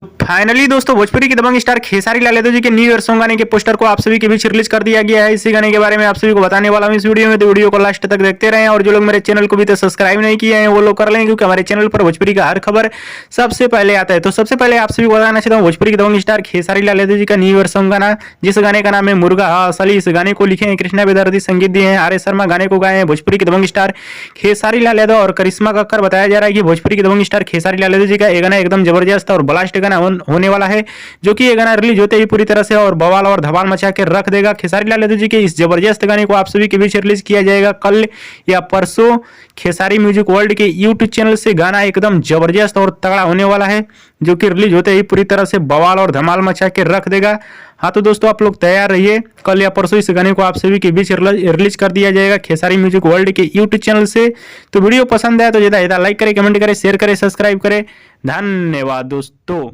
Finally दोस्तों भोजपुरी के दबंग star Khesari Lal Yadav ji के न्यू ईयर सॉन्ग गाने के पोस्टर को आप सभी के बीच रिलीज कर दिया गया है। इसी गाने के बारे में आप सभी को बताने वाला हूं इस वीडियो में, तो वीडियो को लास्ट तक देखते रहें। और जो लोग मेरे चैनल को भी तो सब्सक्राइब नहीं किए हैं वो लोग कर लें, क्योंकि हमारे चैनल पर भोजपुरी का हर खबर सबसे पहले आता है। तो सबसे पहले आप सभी को बताना चाहता हूँ भोजपुरी के दबंग स्टार खेसारी लाल यादव जी का न्यू ईयर सॉन्ग गाना, जिस गाने का नाम है मुर्गा असली। इस गाने को लिखे हैं कृष्णा बेदर्दी, संगीत दिए हैं आर.एस. शर्मा। गाने को गाए हैं भोजपुरी के दबंग स्टार खेसारी लाल यादव और करिश्मा कक्कर। बताया जा रहा है कि भोजपुरी के दबंग स्टार खेसारी लाल यादव जी का ये गाना एकदम जबरदस्त और ब्लास्ट गाना होने वाला है, जो कि ये गाना रिलीज होते ही पूरी तरह से और बवाल और धमाल मचा के रख देगा। खेसारी लाल यादव जी के इस जबरदस्त गाने को आप सभी के बीच रिलीज किया जाएगा कल या परसों खेसारी म्यूजिक वर्ल्ड के यूट्यूब चैनल से। गाना एकदम जबरदस्त और तगड़ा होने वाला है, जो कि रिलीज होते ही पूरी तरह से बवाल और धमाल मचा के रख देगा। हाँ तो दोस्तों आप लोग तैयार रहिए, कल या परसों इस गाने को आप सभी के बीच रिलीज कर दिया जाएगा खेसारी म्यूजिक वर्ल्ड के यूट्यूब चैनल से। तो वीडियो पसंद आया तो ज़्यादा लाइक करें, कमेंट करें, शेयर करें, सब्सक्राइब करें। धन्यवाद दोस्तों।